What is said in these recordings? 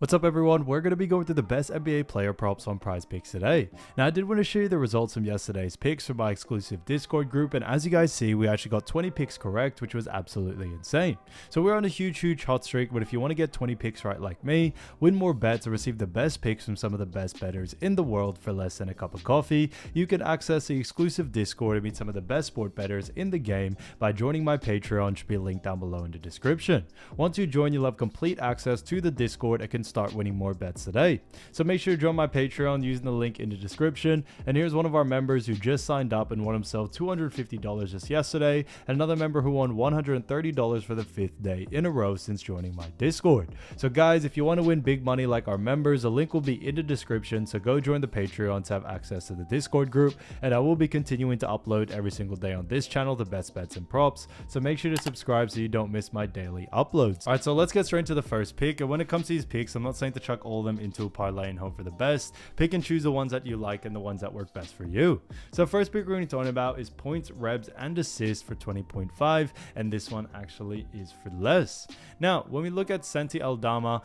What's up everyone, we're going to be going through the best NBA player props on Prizepicks today. Now I did want to show you the results from yesterday's picks from my exclusive Discord group, and as you guys see, we actually got 20 picks correct, which was absolutely insane. So we're on a huge hot streak, but if you want to get 20 picks right like me, win more bets, and receive the best picks from some of the best bettors in the world for less than a cup of coffee, you can access the exclusive Discord and meet some of the best sport bettors in the game by joining my Patreon, should be linked down below in the description. Once you join, you'll have complete access to the Discord and can start winning more bets today. So make sure to join my Patreon using the link in the description. And here's one of our members who just signed up and won himself $250 just yesterday, and another member who won $130 for the 5th day in a row since joining my Discord. So guys, if you want to win big money like our members, the link will be in the description, so go join the Patreon to have access to the Discord group, and I will be continuing to upload every single day on this channel the best bets and props, so make sure to subscribe so you don't miss my daily uploads. Alright, so let's get straight into the first pick. And when it comes to these picks, I'm not saying to chuck all of them into a parlay and hope for the best. Pick and choose the ones that you like and the ones that work best for you. So first pick we're going to be talking about is points, rebs, and assists for 20.5, and this one actually is for less. Now when we look at Santi Aldama,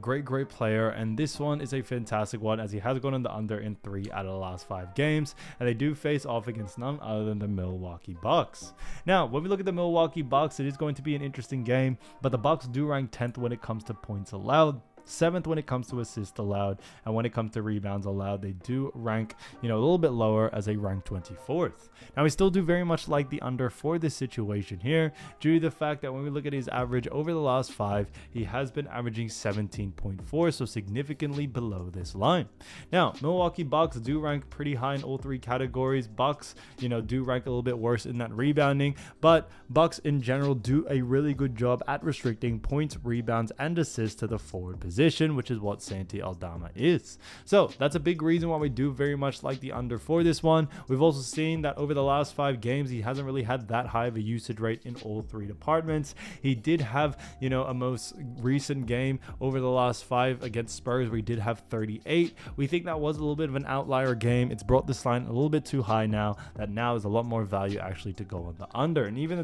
great player, and this one is a fantastic one as he has gone on the under in 3 out of the last 5 games, and they do face off against none other than the Milwaukee Bucks. Now when we look at the Milwaukee Bucks, it is going to be an interesting game, but the Bucks do rank 10th when it comes to points allowed, 7th when it comes to assists allowed, and when it comes to rebounds allowed, they do rank, a little bit lower as they rank 24th. Now we still do very much like the under for this situation here, due to the fact that when we look at his average over the last 5, he has been averaging 17.4, so significantly below this line. Now Milwaukee Bucks do rank pretty high in all 3 categories. Bucks, do rank a little bit worse in that rebounding, but Bucks in general do a really good job at restricting points, rebounds, and assists to the forward position, which is what Santi Aldama is. So that's a big reason why we do very much like the under for this one. We've also seen that over the last 5 games, he hasn't really had that high of a usage rate in all 3 departments. He did have, a most recent game over the last 5 against Spurs where he did have 38. We think that was a little bit of an outlier game. It's brought this line a little bit too high now, that now is a lot more value actually to go on the under. And even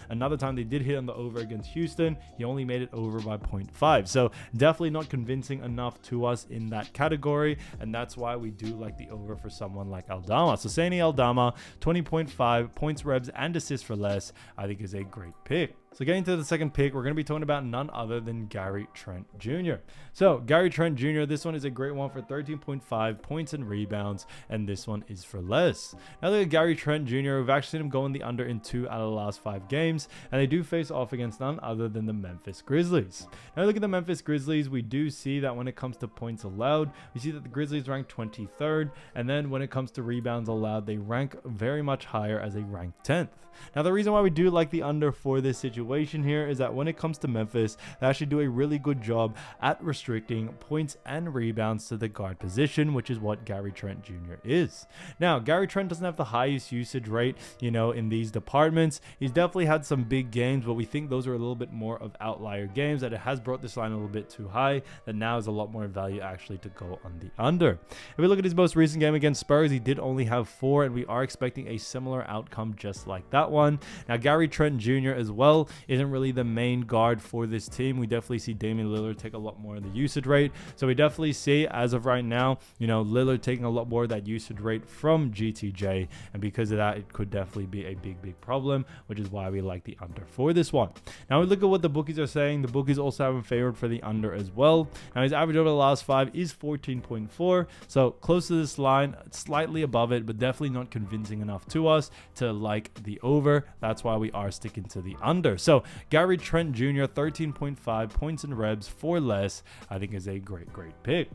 another time they did hit on the over against Houston, he only made it over by 0.5. So definitely not convincing enough to us in that category, and that's why we do like the over for someone like Aldama. So Santi Aldama, 20.5 points, rebs, and assists for less, I think is a great pick. So getting to the second pick, we're going to be talking about none other than Trent Jr. So Trent Jr., this one is a great one for 13.5 points and rebounds, and this one is for less. Now look at Trent Jr., we've actually seen him go in the under in 2 out of the last 5 games, and they do face off against none other than the Memphis Grizzlies. Now look at the Memphis Grizzlies, we do see that when it comes to points allowed, we see that the Grizzlies rank 23rd, and then when it comes to rebounds allowed, they rank very much higher as they rank 10th. Now the reason why we do like the under for this situation here is that when it comes to Memphis, they actually do a really good job at restricting points and rebounds to the guard position, which is what Trent Jr. is. Now Trent doesn't have the highest usage rate, in these departments. He's definitely had some big games, but we think those are a little bit more of outlier games, that it has brought this line a little bit too high, that now is a lot more value actually to go on the under. If we look at his most recent game against Spurs, he did only have 4, and we are expecting a similar outcome just like that one. Now Trent Jr. as well isn't really the main guard for this team. We definitely see Damian Lillard take a lot more of the usage rate, so we definitely see as of right now, Lillard taking a lot more of that usage rate from GTJ, and because of that, it could definitely be a big problem, which is why we like the under for this one. Now we look at what the bookies are saying. The bookies also have him favored for the under as well. Now his average over the last 5 is 14.4, so close to this line, slightly above it, but definitely not convincing enough to us to like the over. That's why we are sticking to the under. So Trent Jr., 13.5 points and rebs for less, I think is a great pick.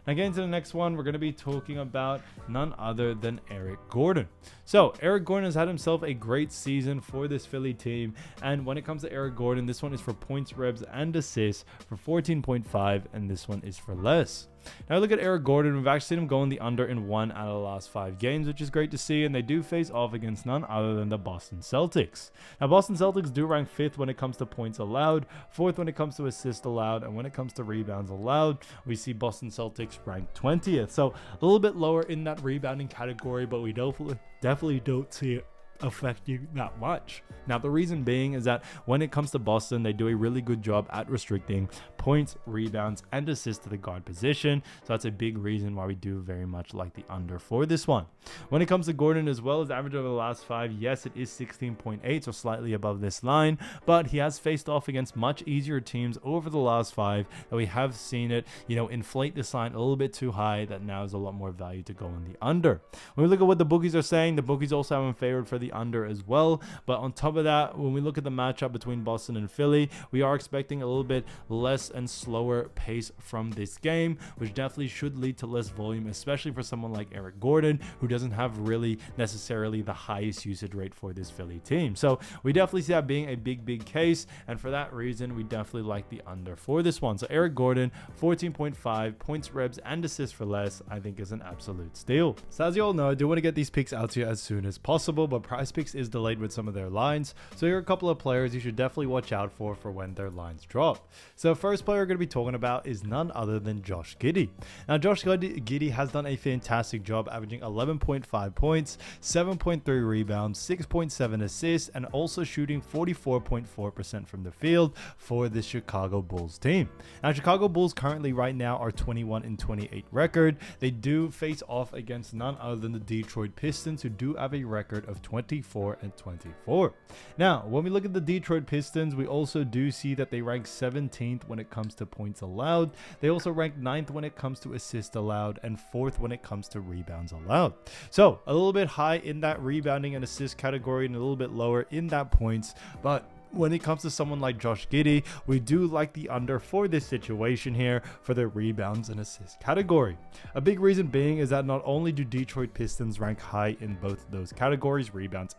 Now getting to the next one, we're going to be talking about none other than Eric Gordon. So Eric Gordon has had himself a great season for this Philly team, and when it comes to Eric Gordon, this one is for points, rebs, and assists for 14.5, and this one is for less. Now look at Eric Gordon, we've actually seen him go in the under in 1 out of the last 5 games, which is great to see, and they do face off against none other than the Boston Celtics. Now Boston Celtics do rank 5th when it comes to points allowed, 4th when it comes to assists allowed, and when it comes to rebounds allowed, we see Boston Celtics ranked 20th, so a little bit lower in that rebounding category, but we definitely don't see it affect you that much. Now, the reason being is that when it comes to Boston, they do a really good job at restricting points, rebounds, and assists to the guard position. So that's a big reason why we do very much like the under for this one. When it comes to Gordon as well, his average over the last 5, yes, it is 16.8, so slightly above this line, but he has faced off against much easier teams over the last 5 that we have seen it, inflate this line a little bit too high, that now is a lot more value to go in the under. When we look at what the bookies are saying, the bookies also have him favored for the under as well. But on top of that, when we look at the matchup between Boston and Philly, we are expecting a little bit less and slower pace from this game, which definitely should lead to less volume, especially for someone like Eric Gordon, who doesn't have really necessarily the highest usage rate for this Philly team. So we definitely see that being a big case, and for that reason, we definitely like the under for this one. So Eric Gordon, 14.5 points, ribs, and assists for less, I think is an absolute steal. So as you all know, I do want to get these picks out to you as soon as possible, but Prizepicks is delayed with some of their lines, so here are a couple of players you should definitely watch out for when their lines drop. So first player we're going to be talking about is none other than Josh Giddey. Now Josh Giddey has done a fantastic job, averaging 11.5 points, 7.3 rebounds, 6.7 assists, and also shooting 44.4% from the field for the Chicago Bulls team. Now Chicago Bulls currently right now are 21-28 record. They do face off against none other than the Detroit Pistons, who do have a record of 24-24. Now, when we look at the Detroit Pistons, we also do see that they rank 17th when it comes to points allowed. They also rank 9th when it comes to assists allowed, and 4th when it comes to rebounds allowed. So a little bit high in that rebounding and assist category, and a little bit lower in that points, but when it comes to someone like Josh Giddey, we do like the under for this situation here for the rebounds and assist category. A big reason being is that not only do Detroit Pistons rank high in both of those categories, rebounds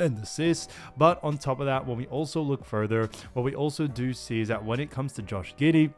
and assists, but on top of that, when we also look further, what we also do see is that when it comes to Josh Giddey,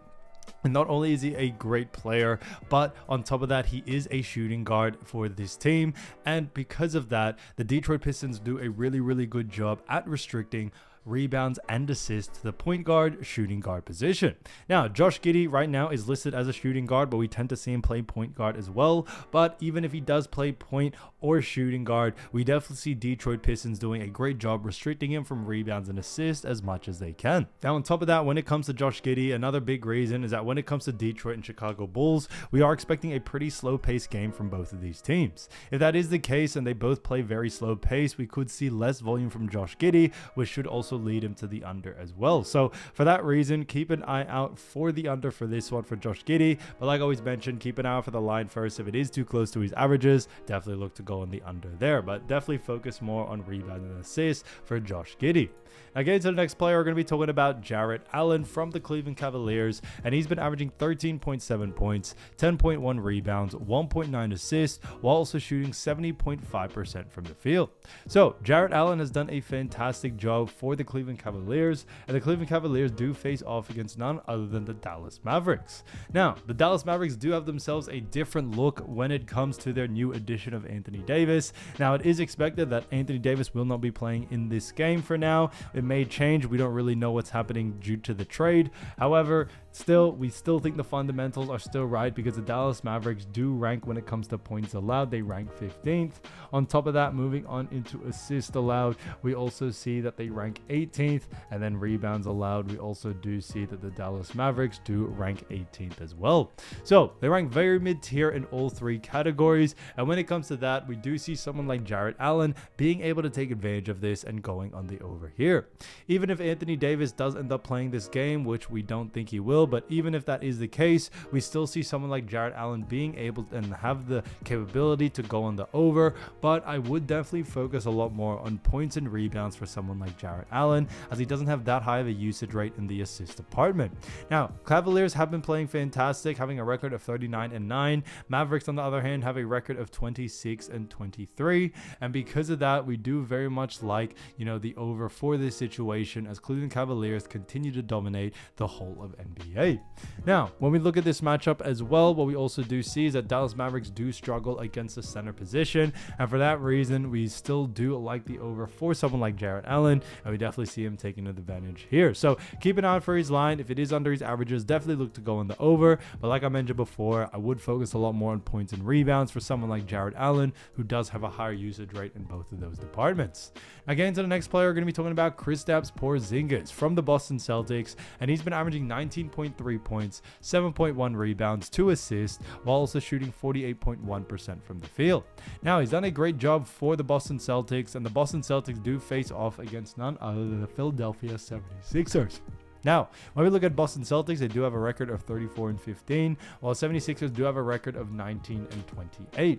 and not only is he a great player, but on top of that, he is a shooting guard for this team. And because of that, the Detroit Pistons do a really good job at restricting rebounds and assists to the point guard, shooting guard position. Now, Josh Giddey right now is listed as a shooting guard, but we tend to see him play point guard as well. But even if he does play point or shooting guard, we definitely see Detroit Pistons doing a great job restricting him from rebounds and assists as much as they can. Now, on top of that, when it comes to Josh Giddey, another big reason is that when it comes to Detroit and Chicago Bulls, we are expecting a pretty slow-paced game from both of these teams. If that is the case and they both play very slow pace, we could see less volume from Josh Giddey, which should also lead him to the under as well. So for that reason, keep an eye out for the under for this one for Josh Giddey. But like I always mentioned, keep an eye out for the line first. If it is too close to his averages, definitely look to go on the under there. But definitely focus more on rebound and assists for Josh Giddey. Now getting to the next player, we're going to be talking about Jarrett Allen from the Cleveland Cavaliers, and he's been averaging 13.7 points, 10.1 rebounds, 1.9 assists, while also shooting 70.5% from the field. So Jarrett Allen has done a fantastic job for the Cleveland Cavaliers, and the Cleveland Cavaliers do face off against none other than the Dallas Mavericks. Now, the Dallas Mavericks do have themselves a different look when it comes to their new addition of Anthony Davis. Now, it is expected that Anthony Davis will not be playing in this game for now. It may change. We don't really know what's happening due to the trade. However, we still think the fundamentals are still right, because the Dallas Mavericks do rank when it comes to points allowed. They rank 15th. On top of that, moving on into assists allowed, we also see that they rank 18th, and then rebounds allowed, we also do see that the Dallas Mavericks do rank 18th as well. So they rank very mid-tier in all three categories, and when it comes to that, we do see someone like Jarrett Allen being able to take advantage of this and going on the over here. Even if Anthony Davis does end up playing this game, which we don't think he will, but even if that is the case, we still see someone like Jarrett Allen being able and have the capability to go on the over. But I would definitely focus a lot more on points and rebounds for someone like Jarrett Allen, as he doesn't have that high of a usage rate in the assist department. Now, Cavaliers have been playing fantastic, having a record of 39-9. Mavericks, on the other hand, have a record of 26-23, and because of that, we do very much like, the over for this situation, as Cleveland Cavaliers continue to dominate the whole of NBA. Now, when we look at this matchup as well, what we also do see is that Dallas Mavericks do struggle against the center position, and for that reason, we still do like the over for someone like Jarrett Allen, and we definitely definitely see him taking advantage here. So keep an eye out for his line. If it is under his averages, definitely look to go on the over. But like I mentioned before, I would focus a lot more on points and rebounds for someone like Jarrett Allen, who does have a higher usage rate in both of those departments. Again, to the next player, we're going to be talking about Kristaps Porzingis from the Boston Celtics, and he's been averaging 19.3 points, 7.1 rebounds, 2 assists, while also shooting 48.1% from the field. Now, he's done a great job for the Boston Celtics, and the Boston Celtics do face off against none other than the Philadelphia 76ers. Now, when we look at Boston Celtics, they do have a record of 34-15, while 76ers do have a record of 19-28.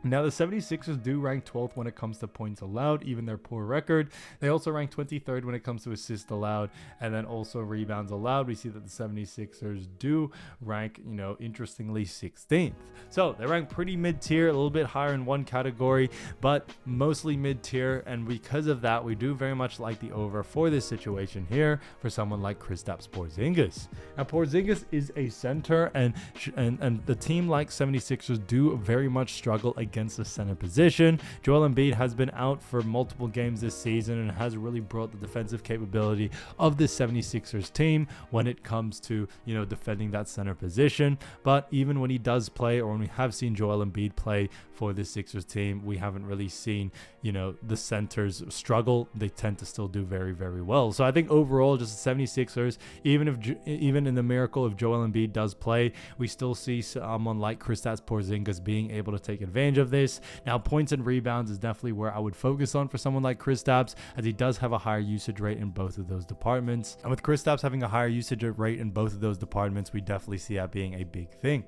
Now, the 76ers do rank 12th when it comes to points allowed, even their poor record. They also rank 23rd when it comes to assists allowed, and then also rebounds allowed. We see that the 76ers do rank, interestingly 16th. So they rank pretty mid-tier, a little bit higher in one category, but mostly mid-tier. And because of that, we do very much like the over for this situation here for someone like Kristaps Porzingis. Now, Porzingis is a center, and the team like 76ers do very much struggle against the center position. Joel Embiid has been out for multiple games this season and has really brought the defensive capability of this 76ers team when it comes to, defending that center position. But even when he does play, or when we have seen Joel Embiid play for this Sixers team, we haven't really seen, the centers struggle. They tend to still do very, very well. So I think overall, just the 76ers, even in the miracle of Joel Embiid does play, we still see someone like Kristaps Porzingis being able to take advantage of this. Now, points and rebounds is definitely where I would focus on for someone like Kristaps, as he does have a higher usage rate in both of those departments. And with Kristaps having a higher usage rate in both of those departments, we definitely see that being a big thing.